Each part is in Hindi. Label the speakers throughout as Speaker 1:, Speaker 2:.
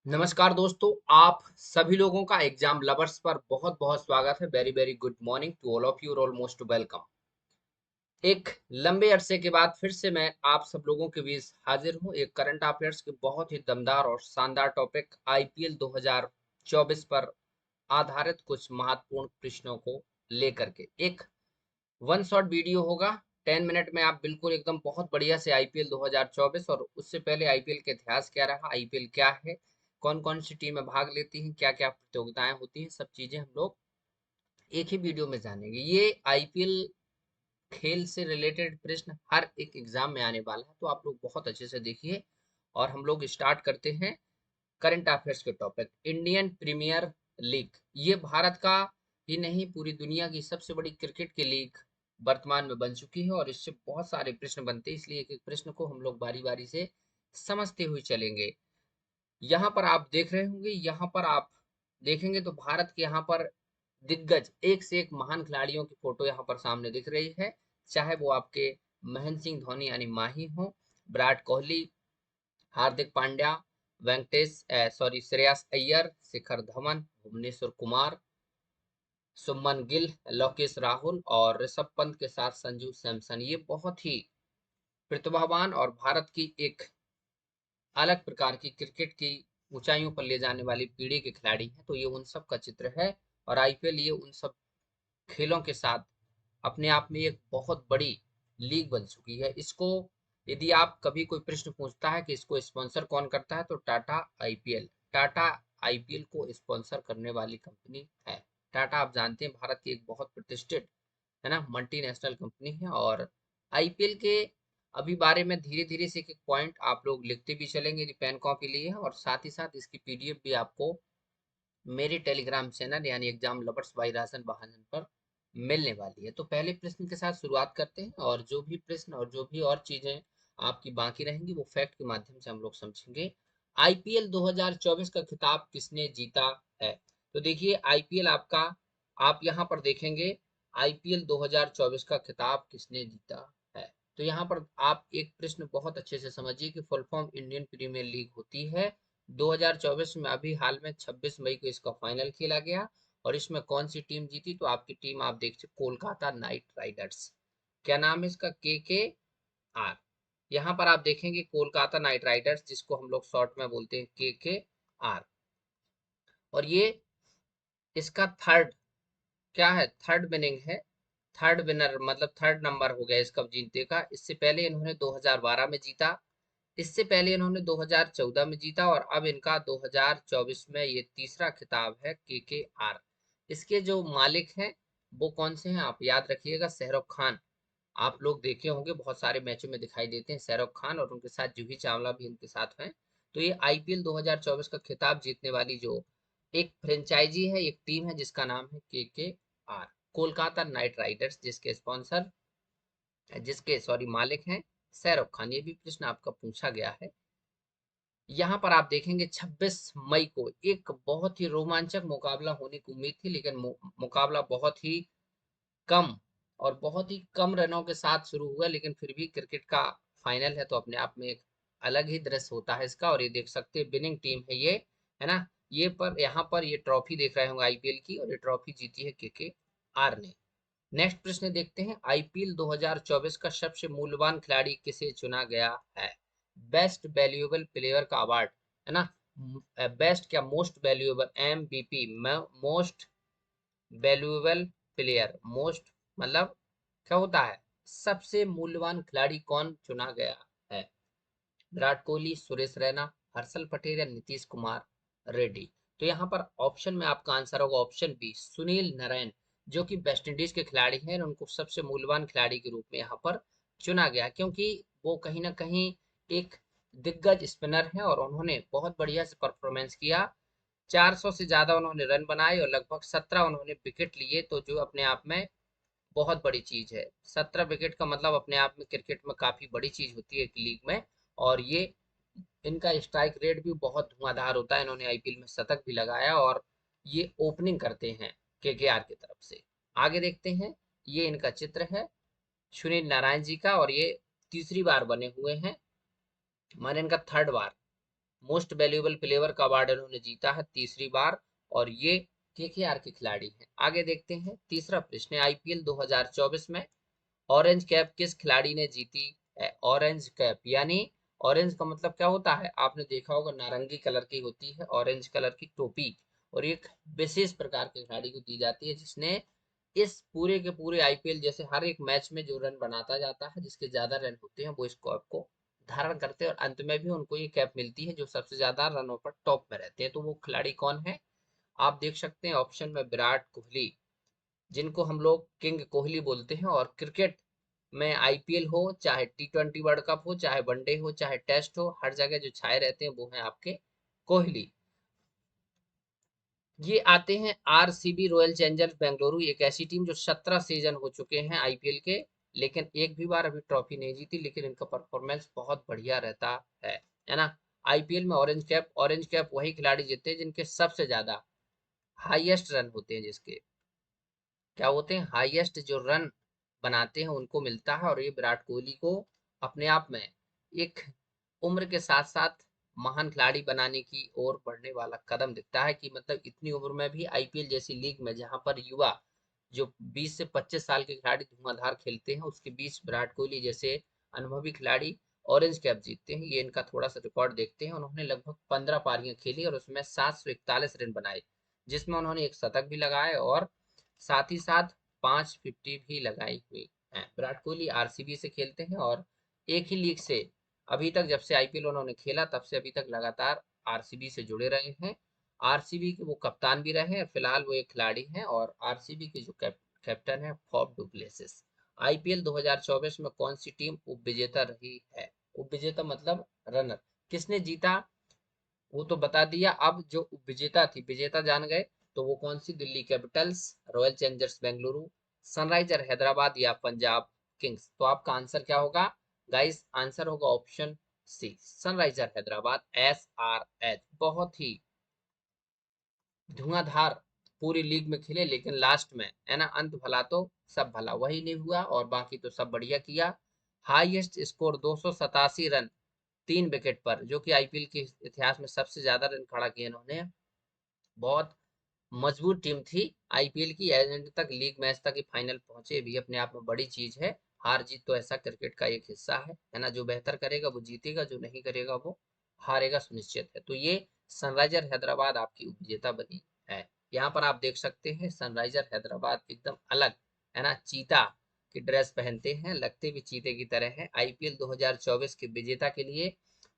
Speaker 1: नमस्कार दोस्तों, आप सभी लोगों का एग्जाम लवर्स पर बहुत बहुत स्वागत है। Very very good morning to all of you, और मोस्ट वेलकम। एक लंबे अरसे के बाद फिर से मैं आप सब लोगों के बीच हाजिर हूं, एक करंट अफेयर्स के बहुत ही दमदार और शानदार टॉपिक आईपीएल 2024 पर आधारित कुछ महत्वपूर्ण प्रश्नों को लेकर के एक वन शॉट वीडियो होगा। 10 मिनट में आप बिल्कुल एकदम बहुत बढ़िया से आईपीएल 2024 और उससे पहले आईपीएल के इतिहास क्या रहा, आईपीएल क्या है, कौन कौन सी टीमें भाग लेती हैं, क्या क्या प्रतियोगिताएं होती हैं, सब चीजें हम लोग एक ही वीडियो में जानेंगे। ये आईपीएल खेल से रिलेटेड प्रश्न हर एक एग्जाम में आने वाला है, तो आप लोग बहुत अच्छे से देखिए। और हम लोग स्टार्ट करते हैं करंट अफेयर्स के टॉपिक। इंडियन प्रीमियर लीग, ये भारत का ही नहीं पूरी दुनिया की सबसे बड़ी क्रिकेट की लीग वर्तमान में बन चुकी है, और इससे बहुत सारे प्रश्न बनते हैं, इसलिए एक एक प्रश्न को हम लोग बारी बारी से समझते हुए चलेंगे। यहाँ पर आप देख रहे होंगे, यहाँ पर आप देखेंगे तो भारत के यहाँ पर दिग्गज एक से एक महान खिलाड़ियों की फोटो यहाँ पर सामने दिख रही है। चाहे वो आपके महेंद्र सिंह धोनी यानी माही हो, विराट कोहली, हार्दिक पांड्या, श्रेयस अय्यर, शिखर धवन, भुवनेश्वर कुमार, सुमन गिल, लोकेश राहुल और ऋषभ पंत के साथ संजू सैमसन, ये बहुत ही प्रतिभावान और भारत की एक अलग प्रकार की क्रिकेट की ऊंचाइयों पर ले जाने वाली पीढ़ी के खिलाड़ी हैं। तो ये उन सब का चित्र है, और आईपीएल ये उन सब खेलों के साथ अपने आप में एक बहुत बड़ी लीग बन चुकी है। इसको यदि आप कभी कोई प्रश्न पूछता है कि इसको स्पॉन्सर कौन करता है, तो टाटा आईपीएल, टाटा आईपीएल को स्पॉन्सर करने वाली कंपनी है। टाटा आप जानते हैं भारत की एक बहुत प्रतिष्ठित है ना मल्टीनेशनल कंपनी है। और आईपीएल के अभी बारे में धीरे धीरे से एक एक पॉइंट आप लोग लिखते भी चलेंगे यदि पेन कॉपी लिए हैं, और साथ ही साथ इसकी पीडीएफ भी आपको मेरे टेलीग्राम चैनल यानी एग्जाम लवर्स बाई राशन बहाजन पर मिलने वाली है। तो पहले प्रश्न के साथ शुरुआत करते हैं, और जो भी प्रश्न और जो भी और चीजें आपकी बाकी रहेंगी वो फैक्ट के माध्यम से हम लोग समझेंगे। आईपीएल 2024 का खिताब किसने जीता है? तो देखिए आईपीएल आपका, आप यहाँ पर देखेंगे आईपीएल 2024 का खिताब किसने जीता है। तो यहाँ पर आप एक प्रश्न बहुत अच्छे से समझिए कि full form Indian premiere League होती है। 2024 में अभी हाल में 26 मई को इसका फाइनल खेला गया, और इसमें कौन सी टीम जीती? तो आपकी टीम आप देख सकते, कोलकाता नाइट राइडर्स। क्या नाम है इसका? के आर। यहाँ पर आप देखेंगे कोलकाता नाइट राइडर्स, जिसको हम लोग शॉर्ट में बोलते हैं के आर। और ये इसका थर्ड, क्या है, थर्ड विनिंग है। थर्ड विनर मतलब थर्ड नंबर हो गया इसका जीतने का। इससे पहले इन्होंने 2012 में जीता, इससे पहले इन्होंने 2014 में जीता, और अब इनका 2024 में ये तीसरा खिताब है के आर। इसके जो मालिक हैं वो कौन से हैं आप याद रखिएगा, शाहरुख खान। आप लोग देखे होंगे बहुत सारे मैचों में दिखाई देते हैं शाहरुख खान, और उनके साथ जूही चावला भी इनके साथ हैं। तो ये आईपीएल 2024 का खिताब जीतने वाली जो एक फ्रेंचाइजी है, एक टीम है, जिसका नाम है के आर, कोलकाता नाइट राइडर्स, जिसके स्पॉन्सर, जिसके मालिक हैं शाहरुख खान। ये भी प्रश्न आपका पूछा गया है। यहाँ पर आप देखेंगे 26 मई को एक बहुत ही रोमांचक मुकाबला होने की उम्मीद थी, लेकिन मुकाबला बहुत ही कम और बहुत ही कम रनों के साथ शुरू हुआ, लेकिन फिर भी क्रिकेट का फाइनल है तो अपने आप में एक अलग ही दृश्य होता है इसका। और ये देख सकते हैं विनिंग टीम है ये, है ना। ये पर यहाँ पर ये ट्रॉफी देख रहे होंगे आईपीएल की, और ये ट्रॉफी जीती है के आर ने। नेक्स्ट प्रश्न देखते हैं, आईपीएल 2024 का सबसे मूल्यवान खिलाड़ी किसे चुना गया है? बेस्ट वैल्यूएबल प्लेयर का अवार्ड, है ना। बेस्ट क्या, most valuable, MVP, most valuable player, most मतलब क्या होता है, सबसे मूल्यवान खिलाड़ी कौन चुना गया है? विराट कोहली, सुरेश रैना, हर्षल पटेल या नीतीश कुमार रेड्डी? तो यहाँ पर ऑप्शन में आपका आंसर होगा ऑप्शन बी, सुनील नारायण, जो कि वेस्ट इंडीज के खिलाड़ी हैं। उनको सबसे मूल्यवान खिलाड़ी के रूप में यहाँ पर चुना गया, क्योंकि वो कहीं ना कहीं एक दिग्गज स्पिनर है, और उन्होंने बहुत बढ़िया से परफॉर्मेंस किया। 400 से ज्यादा उन्होंने रन बनाए, और लगभग 17 उन्होंने विकेट लिए, तो जो अपने आप में बहुत बड़ी चीज है। 17 विकेट का मतलब अपने आप में क्रिकेट में काफी बड़ी चीज होती है एक लीग में। और ये इनका स्ट्राइक रेट भी बहुत धुआंधार होता है, इन्होंने आईपीएल में शतक भी लगाया, और ये ओपनिंग करते हैं केकेआर की तरफ से। आगे देखते हैं, ये इनका चित्र है सुनील नारायण जी का, और ये तीसरी बार बने हुए हैं, माने इनका थर्ड बार मोस्ट वैल्यूएबल प्लेयर का अवार्ड इन्होंने जीता है तीसरी बार, और ये केकेआर के खिलाड़ी हैं। आगे देखते हैं तीसरा प्रश्न, आईपीएल 2024 में ऑरेंज कैप किस खिलाड़ी ने जीती है? ऑरेंज कैप यानी ऑरेंज का मतलब क्या होता है, आपने देखा होगा नारंगी कलर की होती है ऑरेंज कलर की टोपी, और एक विशेष प्रकार के खिलाड़ी को दी जाती है जिसने इस पूरे के पूरे आईपीएल जैसे हर एक मैच में जो रन बनाता जाता है, जिसके ज्यादा रन होते हैं वो इस कैप को धारण करते हैं, और अंत में भी उनको ये कैप मिलती है जो सबसे ज्यादा रनों पर टॉप में रहते हैं। तो वो खिलाड़ी कौन है, आप देख सकते हैं ऑप्शन में विराट कोहली, जिनको हम लोग किंग कोहली बोलते हैं। और क्रिकेट में आईपीएल हो, चाहे टी20 वर्ल्ड कप हो, चाहे वनडे हो, चाहे टेस्ट हो, हर जगह जो छाए रहते हैं वो हैं आपके कोहली। ये आते हैं आरसीबी रॉयल चैलेंजर्स बेंगलुरु, एक ऐसी टीम जो 17 सीजन हो चुके हैं आईपीएल के, लेकिन एक भी बार अभी ट्रॉफी नहीं जीती, लेकिन इनका परफॉर्मेंस बहुत बढ़िया रहता है ना। आईपीएल में ऑरेंज कैप वही खिलाड़ी जीतते हैं जिनके सबसे ज्यादा हाईएस्ट रन होते हैं, जिसके क्या होते हैं हाईएस्ट जो रन बनाते हैं उनको मिलता है। और ये विराट कोहली को अपने आप में एक उम्र के साथ साथ महान खिलाड़ी बनाने की ओर बढ़ने वाला कदम दिखता है, कि मतलब इतनी उम्र में भी आईपीएल जैसी लीग में जहां पर युवा जो 20 से 25 साल के खिलाड़ी धुआंधार खेलते हैं, उसके बीच विराट कोहली जैसे अनुभवी खिलाड़ी ऑरेंज कैप जीतते हैं। ये इनका थोड़ा सा रिकॉर्ड देखते हैं। उन्होंने लगभग 15 पारियां खेली और उसमें 741 रन बनाए, जिसमें उन्होंने एक शतक भी लगाए और साथ ही साथ 550 भी लगाई हुई है। विराट कोहली आरसीबी से खेलते हैं और एक ही लीग से अभी तक, जब से आईपीएल उन्होंने खेला तब से अभी तक लगातार आरसीबी से जुड़े रहे हैं। आरसीबी के वो कप्तान भी रहे हैं, फिलहाल वो एक खिलाड़ी हैं। और आरसीबी के जो कैप्टन है फॉफ डुप्लेसिस। आईपीएल 2024 में कौन सी टीम उपविजेता रही है? उपविजेता मतलब रनर, किसने जीता वो तो बता दिया। अब जो विजेता थी, विजेता जान गए, तो वो कौन सी, Delhi capitals, royal challengers Bengaluru, sunriser Hyderabad या पंजाब किंग्स। तो आपका आंसर क्या होगा गाइस? आंसर होगा option C, sunriser Hyderabad. SRH बहुत ही धुआंधार पूरी लीग में खेले, लेकिन लास्ट में है ना, अंत भला तो सब भला, वही नहीं हुआ और बाकी तो सब बढ़िया किया। हाईएस्ट स्कोर 287 रन 3 विकेट पर, जो कि आईपीएल के इतिहास में सबसे ज्यादा रन खड़ा किए इन्होंने। बहुत मजबूत टीम थी आईपीएल की, एंड तक लीग मैच तक ही फाइनल पहुंचे, भी अपने आप में बड़ी चीज है। हार जीत तो ऐसा क्रिकेट का एक हिस्सा है ना। जो बेहतर करेगा वो जीतेगा, जो नहीं करेगा वो हारेगा सुनिश्चित है। तो ये सनराइजर हैदराबाद आपकी उपविजेता बनी है। यहाँ पर आप देख सकते हैं सनराइजर हैदराबाद एकदम अलग है ना, चीता की ड्रेस पहनते हैं, लगते भी चीते की तरह है। आईपीएल 2024 के विजेता के लिए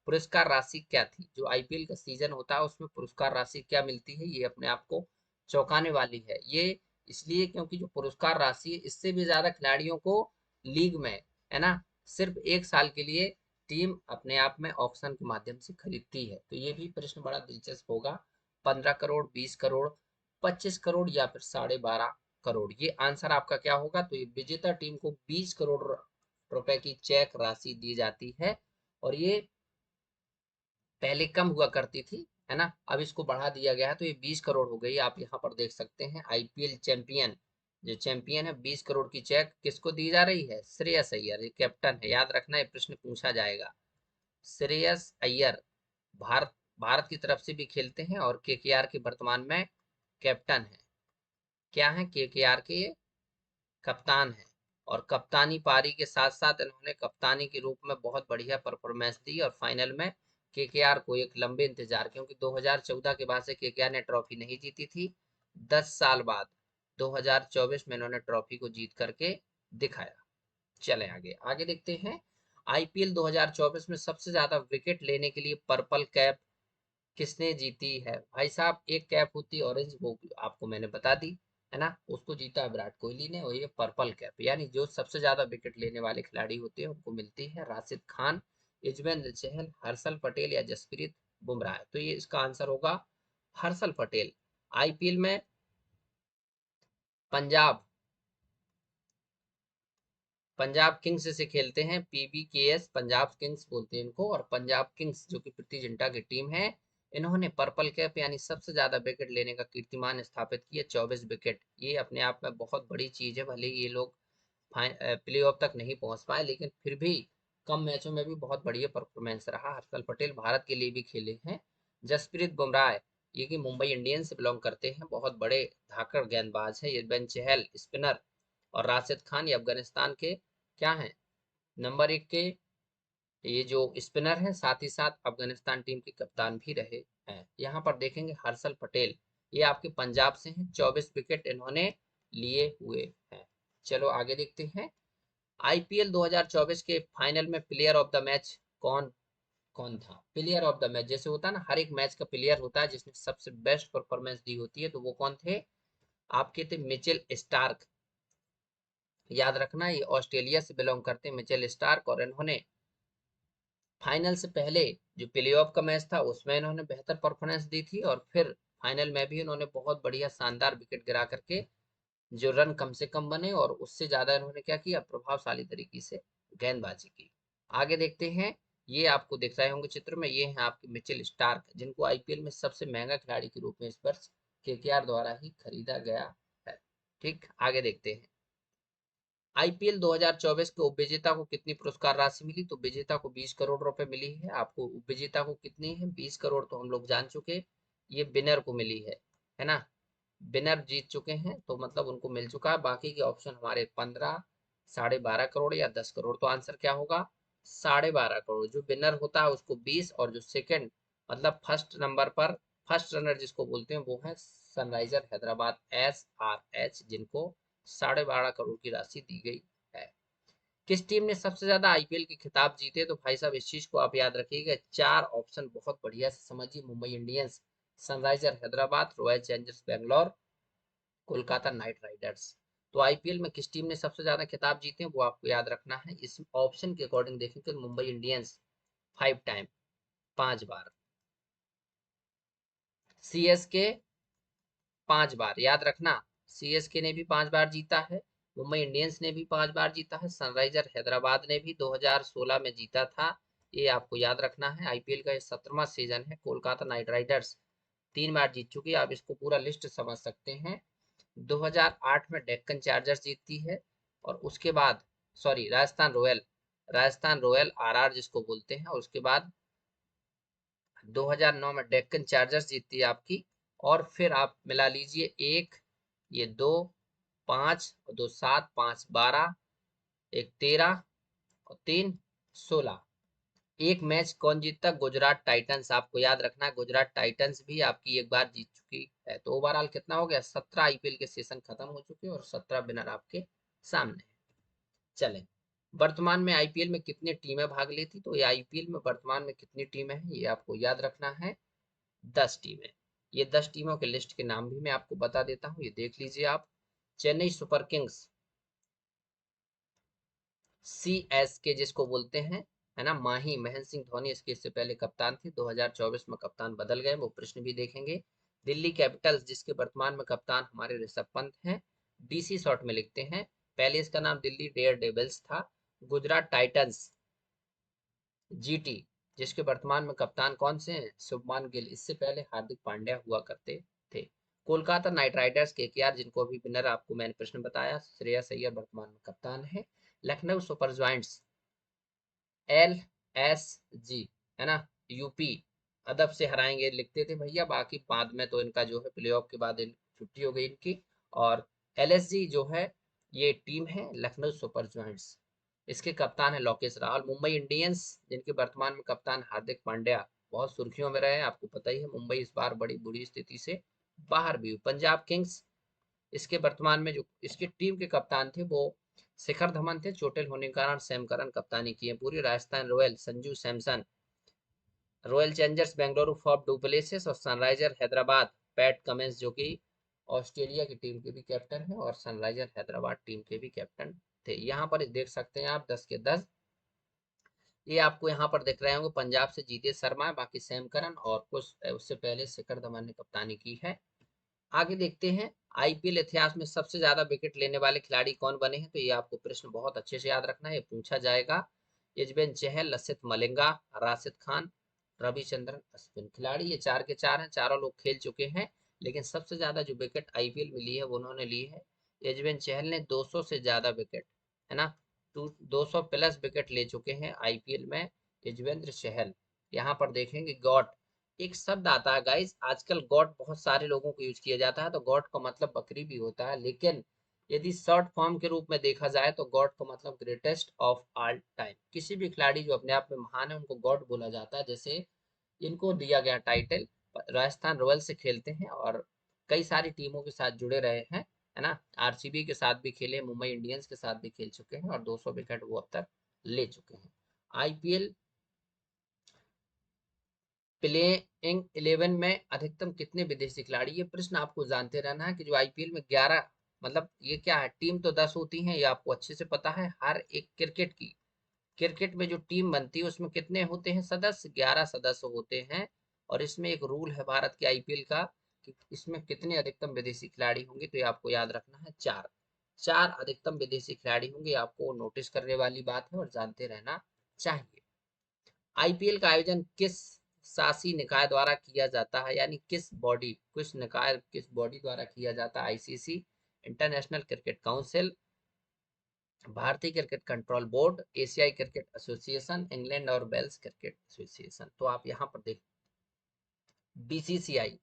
Speaker 1: पुरस्कार राशि क्या थी? जो आईपीएल का सीजन होता है उसमें पुरस्कार राशि क्या मिलती है, ये अपने आप को चौंकाने वाली है। ये इसलिए क्योंकि जो पुरस्कार राशि है इससे भी ज्यादा खिलाड़ियों को लीग में है ना सिर्फ एक साल के लिए टीम अपने आप में ऑक्शन के माध्यम से खरीदती है। तो ये भी प्रश्न बड़ा दिलचस्प होगा। 15 करोड़, 20 करोड़, 25 करोड़ या फिर 12.5 करोड़, ये आंसर आपका क्या होगा? तो ये विजेता टीम को 20 करोड़ रुपए की चेक राशि दी जाती है। और ये पहले कम हुआ करती थी है ना, अब इसको बढ़ा दिया गया है, तो ये 20 करोड़ हो गई। आप यहाँ पर देख सकते हैं आईपीएल चैंपियन, जो चैंपियन है, 20 करोड़ की चेक किसको दी जा रही है? श्रेयस अय्यर, ये कैप्टन है, याद रखना, ये प्रश्न पूछा जाएगा। श्रेयस अय्यर भारत भारत की तरफ से भी खेलते हैं और केकेआर के वर्तमान में कैप्टन है। क्या है केकेआर के? ये कप्तान है। और कप्तानी पारी के साथ साथ इन्होंने कप्तानी के रूप में बहुत बढ़िया परफॉर्मेंस दी, और फाइनल में केकेआर को एक लंबे इंतजार, क्योंकि 2014 के बाद से केकेआर ने ट्रॉफी नहीं जीती थी, 10 साल बाद 2024 में इन्होंने ट्रॉफी को जीत करके दिखाया। चले आगे आगे देखते हैं। आईपीएल 2024 में सबसे ज्यादा विकेट लेने के लिए पर्पल कैप किसने जीती है? भाई साहब, एक कैप होती है ऑरेंज, वो आपको मैंने बता दी है ना, उसको जीता विराट कोहली ने। और ये पर्पल कैप यानी जो सबसे ज्यादा विकेट लेने वाले खिलाड़ी होते हैं उनको मिलती है। राशिद खान, युजवेंद्र चहल, हर्षल पटेल या जसप्रीत बुमराह। तो ये इसका आंसर होगा हर्षल पटेल। आईपीएल में पंजाब पंजाब किंग्स से खेलते हैं, PBKS पंजाब किंग्स बोलते हैं इनको। और पंजाब किंग्स जो कि प्रीति जिंटा की टीम है, इन्होंने पर्पल कैप यानी सबसे ज्यादा विकेट लेने का कीर्तिमान स्थापित किया, 24 विकेट। ये अपने आप में बहुत बड़ी चीज है। भले ही ये लोग प्ले ऑफ तक नहीं पहुंच पाए, लेकिन फिर भी कम मैचों में भी बहुत बढ़िया परफॉर्मेंस रहा। हर्षल पटेल भारत के लिए भी खेले हैं। जसप्रीत बुमराह, ये कि मुंबई इंडियंस से बिलोंग करते हैं, बहुत बड़े धाकड़ गेंदबाज हैं। युजवेंद्र चहल स्पिनर, और राशिद खान ये अफगानिस्तान के क्या हैं, नंबर 1 के ये जो स्पिनर हैं, साथ ही साथ अफगानिस्तान टीम के कप्तान भी रहे हैं। यहाँ पर देखेंगे हर्षल पटेल, ये आपके पंजाब से हैं, 24 विकेट इन्होंने लिए हुए हैं। चलो आगे देखते हैं। आईपीएल 2024 के फाइनल में प्लेयर ऑफ द मैच कौन कौन था? प्लेयर ऑफ द मैच जैसे होता है ना, हर एक मैच का प्लेयर होता है जिसने सबसे बेस्ट परफॉर्मेंस दी होती है, तो वो कौन थे? आपके थे मिचेल स्टार्क। याद रखना, ये ऑस्ट्रेलिया से बिलोंग करते हैं मिचेल स्टार्क, और इन्होंने फाइनल से पहले जो प्ले ऑफ का मैच था उसमें इन्होंने बेहतर परफॉर्मेंस दी थी, और फिर फाइनल में भी इन्होंने बहुत बढ़िया शानदार विकेट गिरा करके जो रन कम से कम बने, और उससे ज्यादा इन्होंने क्या किया, प्रभावशाली तरीके से गेंदबाजी की। आगे देखते हैं। ये आपको दिख रहे होंगे चित्र में, ये हैं आपके मिचेल स्टार्क, जिनको आईपीएल में सबसे महंगा खिलाड़ी के रूप में इस वर्ष केकेआर द्वारा ही खरीदा गया है। ठीक, आगे देखते हैं। आईपीएल 2024 के उपविजेता को कितनी पुरस्कार राशि मिली? तो विजेता को 20 करोड़ रुपए मिली है। आपको उपविजेता को कितनी है? 20 करोड़ तो हम लोग जान चुके, ये विनर को मिली है ना। विनर जीत चुके हैं तो मतलब उनको मिल चुका है। बाकी के ऑप्शन हमारे 15, 12.5 करोड़ या 10 करोड़। तो आंसर क्या होगा? 12.5 करोड़। जो विनर होता है उसको 20, और जो सेकंड मतलब फर्स्ट नंबर पर फर्स्ट रनर जिसको बोलते हैं वो है सनराइजर हैदराबाद SRH, जिनको 12.5 करोड़ की राशि दी गई है। किस टीम ने सबसे ज्यादा आईपीएल के खिताब जीते? तो भाई साहब इस चीज को आप याद रखिएगा, 4 ऑप्शन बहुत बढ़िया से समझिए। Mumbai Indians, Sunriser Hyderabad, royal Challengers Bangalore, Kolkata knight Riders. तो आईपीएल में किस टीम ने सबसे ज्यादा खिताब जीते हैं वो आपको याद रखना है। इस ऑप्शन के अकॉर्डिंग देखेंगे तो मुंबई इंडियंस 5 टाइम, 5 बार, सीएसके 5 बार, याद रखना, सीएसके ने भी 5 बार जीता है, मुंबई इंडियंस ने भी 5 बार जीता है, सनराइजर हैदराबाद ने भी 2016 में जीता था, ये आपको याद रखना है। आईपीएल का ये 17वां सीजन है। कोलकाता नाइट राइडर्स 3 बार जीत चुकी है। आप इसको पूरा लिस्ट समझ सकते हैं। 2008 में डेक्कन चार्जर्स जीतती है, और उसके बाद सॉरी राजस्थान रॉयल आरआर जिसको बोलते हैं, और उसके बाद 2009 में डेक्कन चार्जर्स जीतती है आपकी। और फिर आप मिला लीजिए, एक ये 2, 5 और 2 7, 5 12, एक 13 और 3 16। एक मैच कौन जीतता? गुजरात टाइटंस। आपको याद रखना है, गुजरात टाइटंस भी आपकी एक बार जीत चुकी है। तो ओवरऑल कितना हो गया? 17 आईपीएल के सेशन खत्म हो चुके हैं, और 17 विनर आपके सामने है। चलें, वर्तमान में आईपीएल में कितनी टीमें भाग लेती? तो ये आईपीएल में वर्तमान में कितनी टीमें हैं ये आपको याद रखना है, 10 टीमें। ये 10 टीमों के लिस्ट के नाम भी मैं आपको बता देता हूँ, ये देख लीजिए आप। चेन्नई सुपर किंग्स, CSK जिसको बोलते हैं, है ना, माही महेंद्र सिंह धोनी इसके इससे पहले कप्तान थे, 2024 में कप्तान बदल गए, वो प्रश्न भी देखेंगे। दिल्ली कैपिटल्स जिसके वर्तमान में कप्तान हमारे ऋषभ पंत हैं, DC शॉर्ट में लिखते हैं, पहले इसका नाम दिल्ली डेयर डेविल्स था। गुजरात टाइटंस GT जिसके वर्तमान में कप्तान कौन से हैं? शुभमान गिल, इससे पहले हार्दिक पांड्या हुआ करते थे। कोलकाता नाइट राइडर्स KKR, जिनको अभी विनर आपको मैंने प्रश्न बताया, श्रेयस अय्यर वर्तमान में कप्तान है। लखनऊ सुपर जायंट्स LSG, है ना, यूपी अदब से हराएंगे लिखते थे भैया, बाकी बाद में तो इनका जो है प्लेऑफ के बाद छुट्टी हो गई इनकी। और LSG जो है ये टीम है लखनऊ सुपर जायंट्स, इसके कप्तान है लोकेश राहुल। मुंबई इंडियंस जिनके वर्तमान में कप्तान हार्दिक पांड्या बहुत सुर्खियों में रहे, आपको पता ही है, मुंबई इस बार बड़ी बुरी स्थिति से बाहर भी हुई। पंजाब किंग्स, इसके वर्तमान में जो इसकी टीम के कप्तान थे वो शिखर धवन थे, चोटिल होने के कारण सैम करन कप्तानी की है पूरी। Rajasthan royal Sanju Samson, royal challengers Bengaluru Faf du Plessis, और सनराइजर हैदराबाद पैट कमिंस जो कि ऑस्ट्रेलिया की टीम के भी कैप्टन है और सनराइजर हैदराबाद टीम के भी कैप्टन थे। यहाँ पर देख सकते हैं आप 10 के 10। ये आपको यहाँ पर दिख रहे होंगे, पंजाब से जीते शर्मा, बाकी सैम करन, और कुछ उससे पहले शिखर धवन ने कप्तानी की है। आगे देखते हैं, आईपीएल इतिहास में सबसे ज्यादा विकेट लेने वाले खिलाड़ी कौन बने हैं? तो ये आपको प्रश्न बहुत अच्छे से याद रखना है, ये पूछा जाएगा। युजवेंद्र चहल, लसित मलिंगा, राशिद खान, रविचंद्रन अश्विन। खिलाड़ी ये 4 के 4 हैं, चारों लोग खेल चुके हैं, लेकिन सबसे ज्यादा जो विकेट आईपीएल में ली है वो उन्होंने ली है युजवेंद्र चहल ने, 200 से ज्यादा विकेट, है ना, 200 प्लस विकेट ले चुके हैं आईपीएल में युजवेंद्र चहल। यहाँ पर देखेंगे गॉट, एक शब्द आता है गाइस, आजकल गॉट बहुत सारे लोगों को यूज किया जाता है, तो गॉट का मतलब बकरी भी होता है, लेकिन यदि शॉर्ट फॉर्म के रूप में देखा जाए तो गॉड का मतलब ग्रेटेस्ट ऑफ ऑल टाइम। किसी भी खिलाड़ी जो अपने आप में महान है उनको गॉड बोला जाता है। जैसे इनको दिया गया टाइटल, राजस्थान रॉयल्स से खेलते हैं और कई सारी टीमों के साथ जुड़े रहे हैं, है ना। आरसीबी के साथ भी खेले, मुंबई इंडियंस के साथ भी खेल चुके हैं और 200 विकेट वो अब तक ले चुके हैं। आईपीएल प्लेइंग 11 में अधिकतम कितने विदेशी खिलाड़ी, ये प्रश्न आपको जानते रहना है कि जो आईपीएल में 11, मतलब ये क्या है, टीम तो 10 होती हैं, ये आपको अच्छे से पता है। हर एक क्रिकेट में जो टीम बनती है उसमें कितने होते हैं सदस्य, 11 सदस्य होते हैं। और इसमें एक रूल है भारत के आईपीएल का कि इसमें कितने अधिकतम विदेशी खिलाड़ी होंगे, तो ये आपको याद रखना है, 4। 4 अधिकतम विदेशी खिलाड़ी होंगे, आपको नोटिस करने वाली बात है और जानते रहना चाहिए। आईपीएल का आयोजन किस शासी निकाय द्वारा किया जाता है, यानी किस बॉडी द्वारा किया जाता है। आईसीसी, इंटरनेशनल क्रिकेट काउंसिल, भारतीय क्रिकेट कंट्रोल बोर्ड, एशियाई क्रिकेट एसोसिएशन, इंग्लैंड और वेल्स क्रिकेट एसोसिएशन। तो आप यहाँ पर देख, BCCI,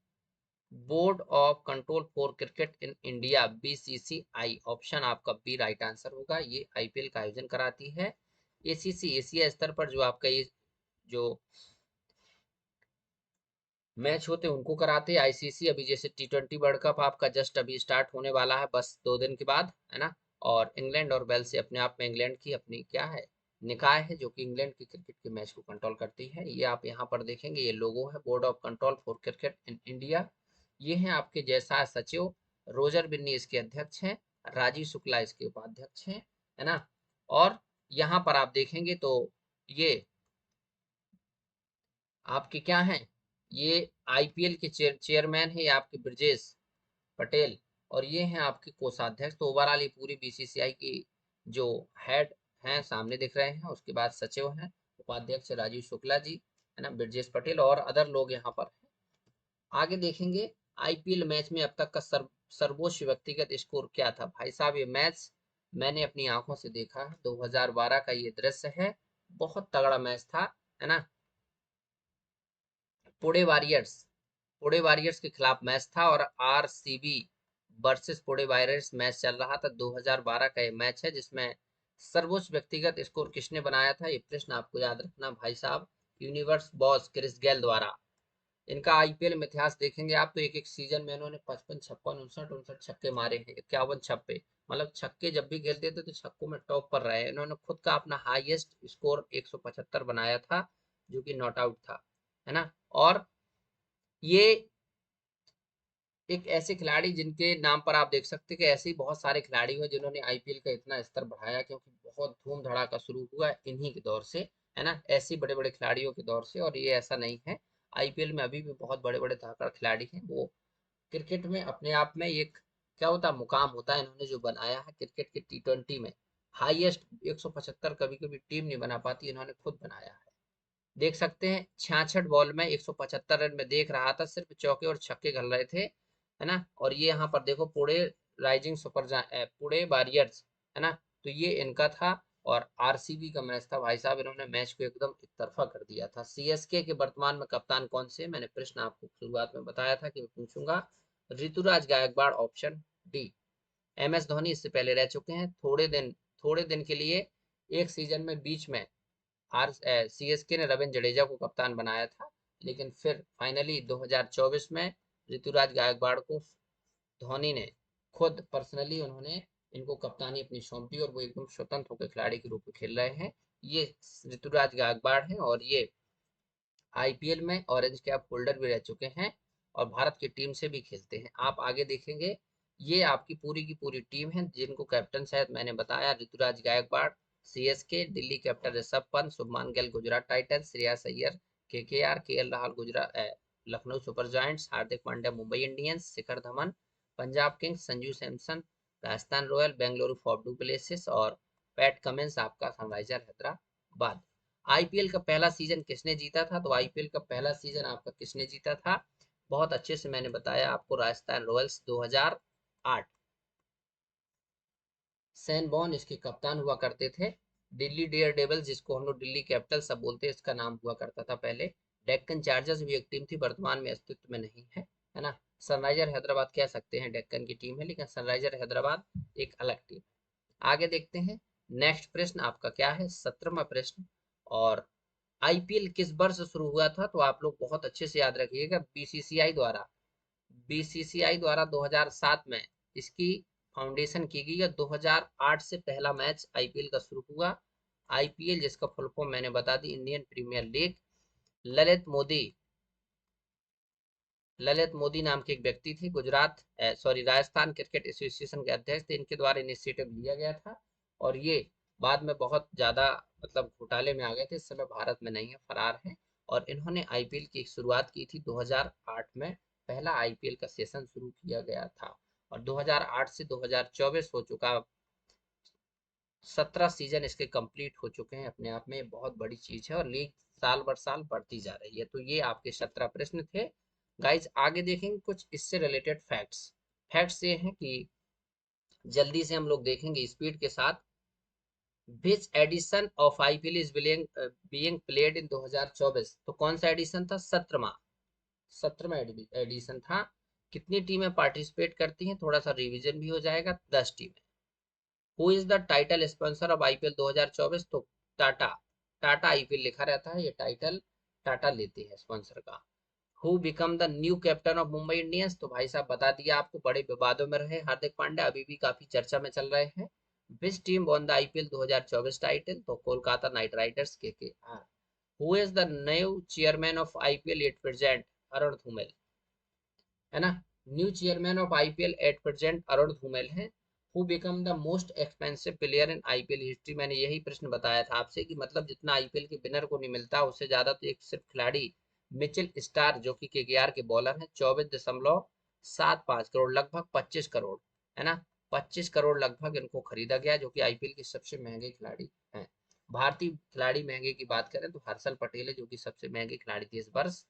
Speaker 1: board of control for cricket in India, BCCI, option आपका बी राइट आंसर होगा। ये आईपीएल का आयोजन कराती है। एसीसी, एशिया स्तर पर जो आपका ये जो मैच होते हैं उनको कराते हैं। आईसीसी, अभी जैसे T20 वर्ल्ड कप आपका जस्ट अभी स्टार्ट होने वाला है, बस 2 दिन के बाद, है ना। और इंग्लैंड और वेल्स से अपने आप में इंग्लैंड की अपनी क्या है, निकाय है, जो कि इंग्लैंड की क्रिकेट के मैच को कंट्रोल करती है। ये आप यहाँ पर देखेंगे, ये लोगो है, board of control for cricket in India. ये हैं आपके जैसा सचिव, रोजर बिन्नी इसके अध्यक्ष हैं, राजीव शुक्ला इसके उपाध्यक्ष हैं, है ना। और यहाँ पर आप देखेंगे तो ये आपके क्या हैं, ये आईपीएल के चेयरमैन है, ये आपके ब्रजेश पटेल, और ये हैं आपके कोषाध्यक्ष। तो ओवरऑल ये पूरी बीसीसीआई की जो हेड हैं सामने दिख रहे हैं। उसके बाद सचिव हैं, उपाध्यक्ष राजीव शुक्ला जी, है ना, ब्रजेश पटेल और अदर लोग यहाँ पर हैं। आगे देखेंगे, आईपीएल मैच में अब तक का सर्वोच्च व्यक्तिगत स्कोर क्या था। भाई साहब, ये मैच मैंने अपनी आंखों से देखा, 2012 का ये दृश्य है, बहुत तगड़ा मैच था, है ना। पुणे वॉरियर्स पुणे वॉरियर्स के खिलाफ मैच था और RCB versus Pune warriors match चल रहा था। 2012 का ये मैच है जिसमें सर्वोच्च व्यक्तिगत स्कोर किसने बनाया था, ये प्रश्न आपको याद रखना भाई साहब। यूनिवर्स बॉस क्रिस गेल द्वारा। इनका आईपीएल में इतिहास देखेंगे आप तो एक एक सीजन में इन्होंने 55, 56, 59 छक्के मारे हैं, 51 छक्के, मतलब छक्के जब भी खेलते थे तो छक्कों में टॉप पर रहे। इन्होंने खुद का अपना हाईएस्ट स्कोर 175 बनाया था, जो कि नॉट आउट था, है ना। और ये एक ऐसे खिलाड़ी जिनके नाम पर आप देख सकते हैं कि ऐसे ही बहुत सारे खिलाड़ी हुए जिन्होंने आईपीएल का इतना स्तर बढ़ाया, क्योंकि बहुत धूम धड़ाका शुरू हुआ इन्हीं के दौर से, है ना, ऐसे बड़े बड़े खिलाड़ियों के दौर से। और ये ऐसा नहीं है, आईपीएल में अभी भी बहुत बड़े बड़े धाकड़ खिलाड़ी हैं। वो क्रिकेट में अपने आप में एक क्या होता है, मुकाम होता है, इन्होंने जो बनाया है क्रिकेट के T20 में हाईएस्ट 175 कभी कभी टीम नहीं बना पाती, इन्होंने खुद बनाया है। देख सकते हैं 66 बॉल में 175 रन में देख रहा था, सिर्फ चौके और छक्के घल रहे थे, है ना। और ये यहाँ पर देखो पुणे राइजिंग पुणे वॉरियर्स, है ना, तो ये इनका था। और आरसीबी का मैच था भाई साहब, इन्होंने मैच को एकदम एक तरफा कर दिया था। सीएसके के वर्तमान में कप्तान कौन से, मैंने प्रश्न आपको शुरुआत में बताया था कि मैं पूछूंगा, Ruturaj Gaikwad, option D. MS Dhoni इससे पहले रह चुके हैं, थोड़े दिन के लिए एक सीजन में बीच में आर सीएसके ने रविंद्र जडेजा को कप्तान बनाया था, लेकिन फिर फाइनली 2024 में ऋतुराज गायकवाड़ को धोनी ने खुद पर्सनली उन्होंने इनको कप्तानी अपनी सौंप दी और वो एकदम स्वतंत्र होकर खिलाड़ी के रूप में खेल रहे हैं। ये ऋतुराज गायकवाड़ हैं और ये आईपीएल में ऑरेंज कैप होल्डर भी रह चुके हैं और भारत की टीम से भी खेलते हैं। आप आगे देखेंगे, ये आपकी पूरी की पूरी टीम है जिनको कैप्टन शायद मैंने बताया, Ruturaj Gaikwad CSK, Delhi capital Rishabh Pant, Shubman Gill Gujarat Titans, Shreyas Iyer KKR, KL Rahul Gujarat Lucknow Super Giants, Hardik Pandya Mumbai Indians, Shikhar Dhawan Punjab Kings, Sanju Samson Rajasthan Royal, Bengaluru Faf du Plessis और पैट कमिंस आपका सनराइजर हैदराबाद। आईपीएल का पहला सीजन किसने जीता था, तो आईपीएल का पहला सीजन आपका किसने जीता था, बहुत अच्छे से मैंने बताया आपको, राजस्थान रॉयल्स 2008। सैन बॉर्न इसके कप्तान हुआ करते थे। दिल्ली डेयर डेविल, जिसको हम लोग दिल्ली कैपिटल सब बोलते हैं, इसका नाम हुआ करता था पहले। डेक्कन चार्जर्स भी एक टीम थी, वर्तमान में अस्तित्व में नहीं है ना। सनराइजर हैदराबाद कह सकते हैं डेक्कन की टीम है, लेकिन सनराइजर हैदराबाद एक अलग टीम। आगे देखते हैं, नेक्स्ट प्रश्न आपका क्या है, 17वां प्रश्न। और आईपीएल किस वर्ष शुरू हुआ था, तो आप लोग बहुत अच्छे से याद रखिएगा, बीसीसीआई द्वारा 2007 में इसकी फाउंडेशन की गई है। 2008 से पहला मैच आईपीएल का शुरू हुआ। आईपीएल जिसका फुल फॉर्म मैंने बता दी, Indian premiere league. Lalit Modi नाम के एक व्यक्ति थे, राजस्थान क्रिकेट एसोसिएशन के अध्यक्ष थे, इनके द्वारा इनिशिएटिव लिया गया था। और ये बाद में बहुत ज्यादा मतलब घोटाले में आ गए थे, इस समय भारत में नहीं है, फरार है। और इन्होंने आईपीएल की शुरुआत की थी 2008 में, पहला आईपीएल का सेशन शुरू किया गया था। और 2008 से 2024 हो चुका, 17 सीजन इसके कंप्लीट हो चुके हैं, अपने आप में बहुत बड़ी चीज है। और लीग साल बर साल बढ़ती जा रही है। तो ये आपके 17 प्रश्न थे गाइज। आगे देखेंगे कुछ इससे रिलेटेड फैक्ट्स। फैक्ट्स ये हैं कि जल्दी से हम लोग देखेंगे स्पीड के साथ। Which edition of IPL is being played in 2024, तो कौन सा एडिशन था, 17वां एडिशन था। कितनी टीमें पार्टिसिपेट करती हैं, थोड़ा सा रिवीजन भी हो जाएगा, 10 टीमें। Who is the title sponsor of IPL 2024, तो टाटा। टाटा आईपीएल लिखा रहता है, ये टाइटल टाटा लेते हैं स्पॉन्सर का। Who become the new captain of Mumbai Indians, तो भाई साहब बता दिया आपको, बड़े विवादों में रहे हार्दिक पांड्या, अभी भी काफी चर्चा में चल रहे हैं। Which team won the IPL 2024 title, तो Kolkata knight riders KKR. Who is the new chairman of IPL at present, Arun Dhumal, है ना। New chairman of IPL at present Arun Dhumal है। Who become the most expensive player in IPL history, मैंने यही प्रश्न बताया था आपसे कि मतलब जितना आईपीएल के विनर को नहीं मिलता, उससे ज्यादा तो एक सिर्फ खिलाड़ी मिचेल स्टार जो कि केकेआर के बॉलर हैं, 24.75 करोड़, लगभग 25 करोड़, है ना। 25 करोड़ लगभग इनको खरीदा गया, जो कि आईपीएल के सबसे महंगे खिलाड़ी हैं। भारतीय खिलाड़ी महंगे की बात करें तो हर्षल पटेल है, जो कि सबसे महंगे खिलाड़ी थे इस वर्ष।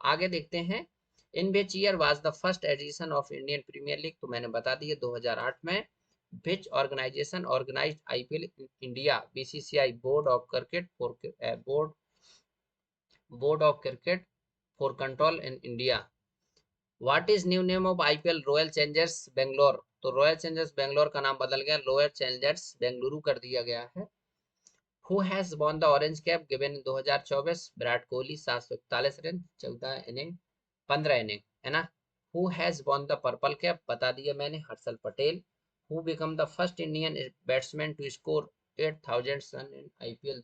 Speaker 1: आगे देखते हैं, in which year was the first edition of Indian premiere league, तो मैंने बता दिया 2008 में। Which organization organized IPL in India, BCCI, board of cricket for control in India. What is new name of IPL, royal challengers Bangalore, तो रॉयल चैलेंजर्स बेंगलोर का नाम बदल गया, रॉयल चैलेंजर्स बेंगलुरु कर दिया गया है। Who has won the orange cap given in 2024, Virat Kohli, 741 run, 15 inning, है ना। Who has won the purple cap, बता दिया मैंने, Harshal Patel. Who become the first Indian batsman to score 8000 run in IPL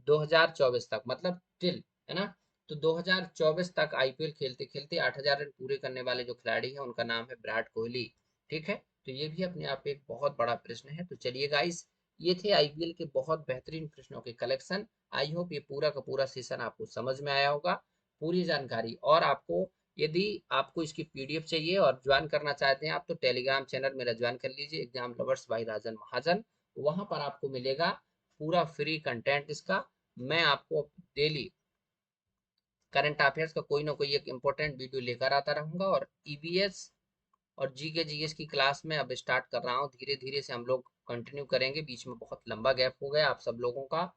Speaker 1: 2024 तक, मतलब टिल, है ना। तो 2024 तक आईपीएल खेलते खेलते 8000 रन पूरे करने वाले जो खिलाड़ी हैं उनका नाम है विराट कोहली। ठीक है, तो ये भी अपने आप एक बहुत बड़ा प्रश्न है। तो चलिए गाइस, ये थे आईपीएल के बहुत बेहतरीन प्रश्नों के कलेक्शन। आई होप ये पूरा का पूरा सेशन आपको समझ में आया होगा, पूरी जानकारी। और आपको यदि आपको इसकी पीडीएफ चाहिए और ज्वाइन करना चाहते हैं आप, तो टेलीग्राम चैनल मेरा ज्वाइन कर लीजिए, एग्जाम लवर्स बाई राजन महाजन। वहां पर आपको मिलेगा पूरा फ्री कंटेंट इसका। मैं आपको डेली करंट अफेयर्स का कोई ना कोई एक इम्पोर्टेंट वीडियो लेकर आता रहूंगा। और ईबीएस और जीके जीएस की क्लास में अब स्टार्ट कर रहा हूँ, धीरे धीरे से हम लोग कंटिन्यू करेंगे, बीच में बहुत लंबा गैप हो गया। आप सब लोगों का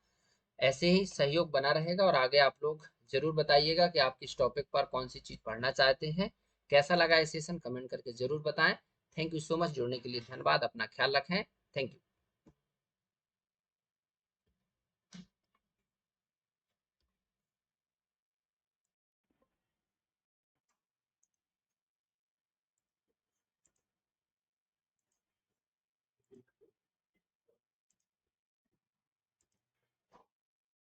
Speaker 1: ऐसे ही सहयोग बना रहेगा, और आगे आप लोग जरूर बताइएगा कि आप किस टॉपिक पर कौन सी चीज पढ़ना चाहते हैं। कैसा लगा ये सेशन, कमेंट करके जरूर बताएं। थैंक यू सो मच, जुड़ने के लिए धन्यवाद, अपना ख्याल रखें, थैंक यू।